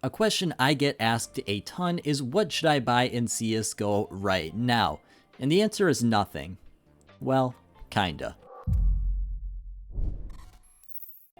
A question I get asked a ton is, what should I buy in CSGO right now? And the answer is nothing. Well, kinda.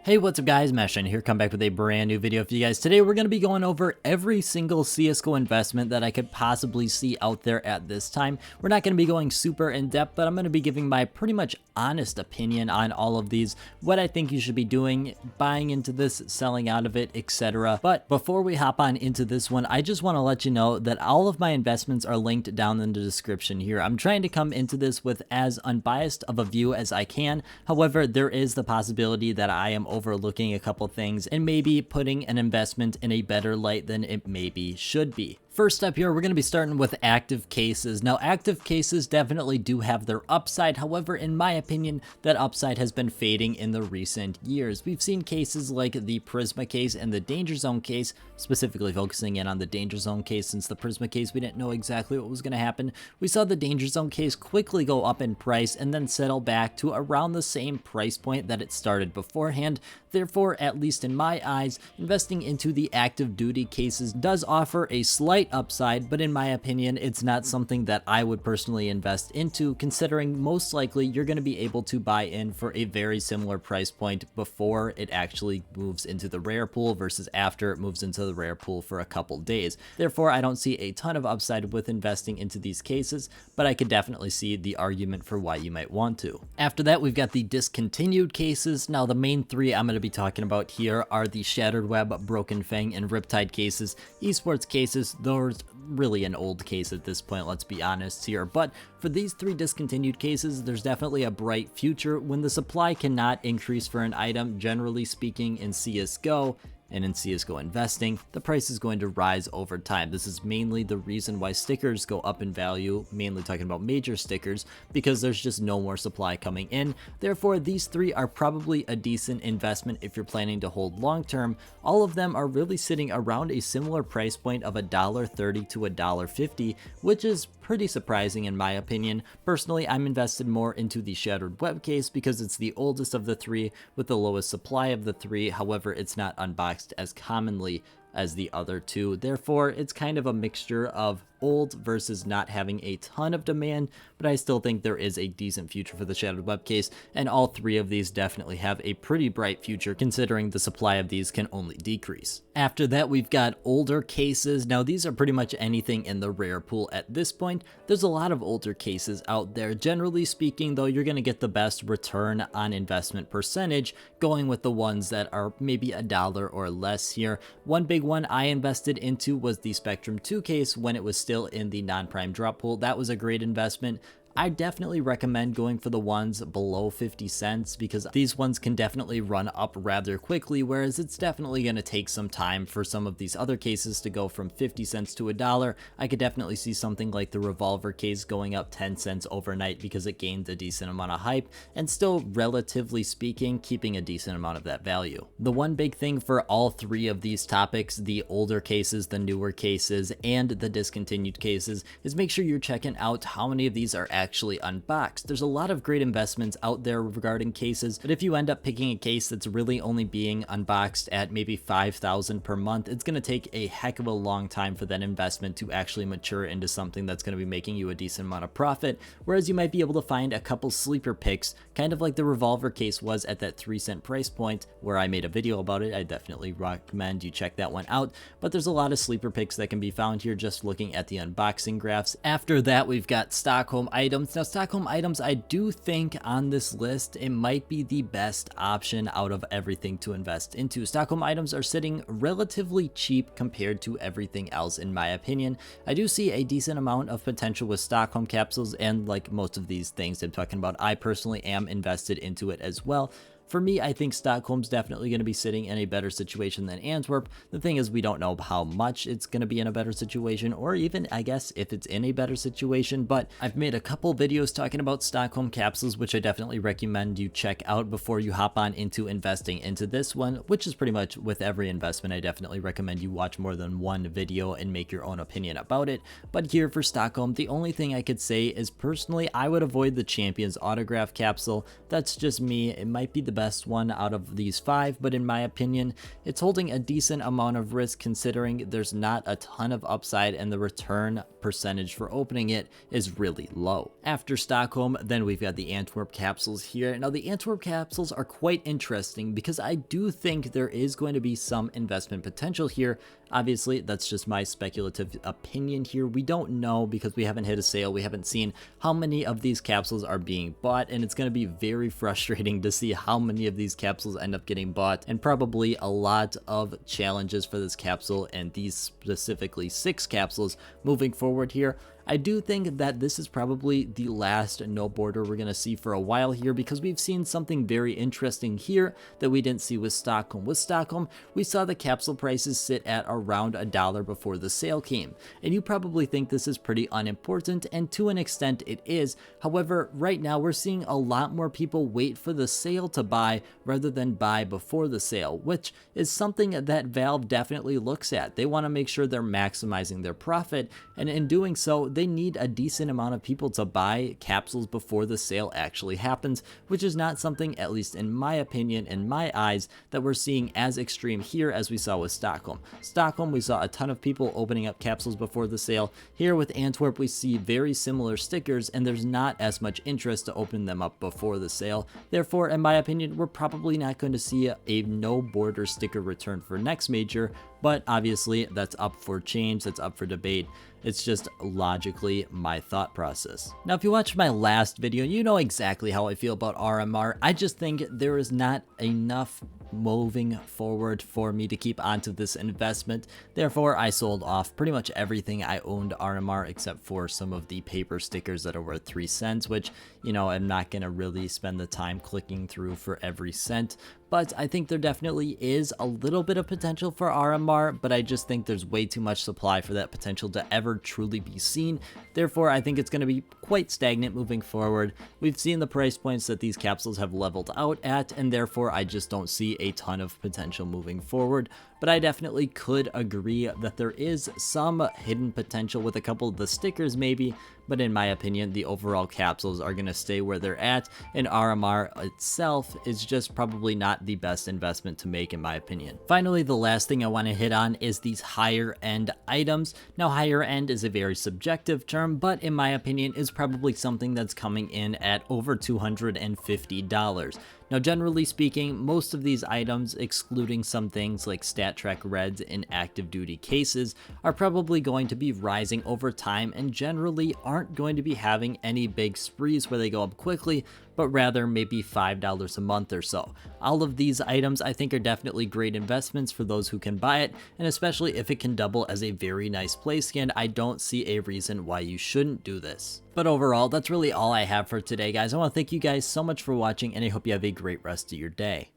Hey, what's up guys, Meshin here, come back with a brand new video for you guys. Today we're going to be going over every single CSGO investment that I could possibly see out there at this time. We're not going to be going super in depth, but I'm going to be giving my pretty much honest opinion on all of these, what I think you should be doing, buying into this, selling out of it, etc. But before we hop on into this one, I just want to let you know that all of my investments are linked down in the description here. I'm trying to come into this with as unbiased of a view as I can. However, there is the possibility that I am overlooking a couple things and maybe putting an investment in a better light than it maybe should be. First up here, we're going to be starting with active cases. Now, active cases definitely do have their upside. However, in my opinion, that upside has been fading in the recent years. We've seen cases like the Prisma case and the Danger Zone case, specifically focusing in on the Danger Zone case, since the Prisma case, we didn't know exactly what was going to happen. We saw the Danger Zone case quickly go up in price and then settle back to around the same price point that it started beforehand. Therefore, at least in my eyes, investing into the active duty cases does offer a slight upside, but in my opinion, it's not something that I would personally invest into, considering most likely you're going to be able to buy in for a very similar price point before it actually moves into the rare pool versus after it moves into the rare pool for a couple days. Therefore, I don't see a ton of upside with investing into these cases, but I could definitely see the argument for why you might want to. After that, we've got the discontinued cases. Now, the main three I'm going to be talking about here are the Shattered Web, Broken Fang, and Riptide cases. Esports cases, those really an old case at this point, let's be honest here, but for these three discontinued cases, there's definitely a bright future when the supply cannot increase for an item. Generally speaking, in CSGO and in CSGO Investing, the price is going to rise over time. This is mainly the reason why stickers go up in value, mainly talking about major stickers, because there's just no more supply coming in. Therefore, these three are probably a decent investment if you're planning to hold long term. All of them are really sitting around a similar price point of $1.30 to $1.50, which is pretty surprising in my opinion. Personally, I'm invested more into the Shattered Web case because it's the oldest of the three with the lowest supply of the three. However, it's not unboxed as commonly as the other two. Therefore, it's kind of a mixture of old versus not having a ton of demand, but I still think there is a decent future for the Shattered Web case, and all three of these definitely have a pretty bright future considering the supply of these can only decrease. After that, we've got older cases. Now, these are pretty much anything in the rare pool at this point. There's a lot of older cases out there. Generally speaking, though, you're going to get the best return on investment percentage going with the ones that are maybe $1 or less here. One big one I invested into was the Spectrum 2 case when it was still in the non-prime drop pool. That was a great investment. I definitely recommend going for the ones below 50 cents because these ones can definitely run up rather quickly, whereas it's definitely going to take some time for some of these other cases to go from 50 cents to $1. I could definitely see something like the Revolver case going up 10 cents overnight because it gained a decent amount of hype and still, relatively speaking, keeping a decent amount of that value. The one big thing for all three of these topics, the older cases, the newer cases, and the discontinued cases, is make sure you're checking out how many of these are actually unboxed. There's a lot of great investments out there regarding cases, but if you end up picking a case that's really only being unboxed at maybe 5,000 per month, it's going to take a heck of a long time for that investment to actually mature into something that's going to be making you a decent amount of profit, whereas you might be able to find a couple sleeper picks, kind of like the Revolver case was at that 3-cent price point where I made a video about it. I definitely recommend you check that one out, but there's a lot of sleeper picks that can be found here just looking at the unboxing graphs. After that, we've got Stockholm items. Now, Stockholm items, I do think on this list, it might be the best option out of everything to invest into. Stockholm items are sitting relatively cheap compared to everything else, in my opinion. I do see a decent amount of potential with Stockholm capsules, and like most of these things I'm talking about, I personally am invested into it as well. For me, I think Stockholm's definitely going to be sitting in a better situation than Antwerp. The thing is, we don't know how much it's going to be in a better situation, or even, I guess, if it's in a better situation, but I've made a couple videos talking about Stockholm capsules, which I definitely recommend you check out before you hop on into investing into this one, which is pretty much with every investment. I definitely recommend you watch more than one video and make your own opinion about it. But here for Stockholm, the only thing I could say is personally, I would avoid the Champions autograph capsule. That's just me. It might be the best one out of these 5, but in my opinion, it's holding a decent amount of risk considering there's not a ton of upside and the return percentage for opening it is really low. After Stockholm, then we've got the Antwerp capsules here. Now the Antwerp capsules are quite interesting because I do think there is going to be some investment potential here. Obviously, that's just my speculative opinion here. We don't know because we haven't hit a sale. We haven't seen how many of these capsules are being bought, and it's going to be very frustrating to see how many of these capsules end up getting bought, and probably a lot of challenges for this capsule and these specifically 6 capsules moving forward here. I do think that this is probably the last no border we're going to see for a while here because we've seen something very interesting here that we didn't see with Stockholm. With Stockholm, we saw the capsule prices sit at around $1 before the sale came. And you probably think this is pretty unimportant, and to an extent it is. However, right now we're seeing a lot more people wait for the sale to buy rather than buy before the sale, which is something that Valve definitely looks at. They want to make sure they're maximizing their profit, and in doing so, they need a decent amount of people to buy capsules before the sale actually happens, which is not something, at least in my opinion, in my eyes, that we're seeing as extreme here as we saw with Stockholm. Stockholm, we saw a ton of people opening up capsules before the sale. Here with Antwerp, we see very similar stickers, and there's not as much interest to open them up before the sale. Therefore, in my opinion, we're probably not going to see a no border sticker return for next major, but obviously that's up for change, that's up for debate. It's just logically my thought process. Now, if you watched my last video, you know exactly how I feel about RMR. I just think there is not enough moving forward for me to keep onto this investment. Therefore, I sold off pretty much everything I owned RMR except for some of the paper stickers that are worth 3 cents, which, you know, I'm not going to really spend the time clicking through for every cent. But I think there definitely is a little bit of potential for RMR, but I just think there's way too much supply for that potential to ever truly be seen. Therefore, I think it's going to be quite stagnant moving forward. We've seen the price points that these capsules have leveled out at, and therefore I just don't see a ton of potential moving forward. But I definitely could agree that there is some hidden potential with a couple of the stickers maybe, but in my opinion, the overall capsules are going to stay where they're at, and RMR itself is just probably not the best investment to make in my opinion. Finally, the last thing I want to hit on is these higher end items. Now, higher end is a very subjective term, but in my opinion is probably something that's coming in at over $250. Now, generally speaking, most of these items, excluding some things like StatTrak Reds and active duty cases, are probably going to be rising over time and generally aren't going to be having any big sprees where they go up quickly, but rather maybe $5 a month or so. All of these items I think are definitely great investments for those who can buy it, and especially if it can double as a very nice play skin, I don't see a reason why you shouldn't do this. But overall, that's really all I have for today, guys. I want to thank you guys so much for watching, and I hope you have a great rest of your day.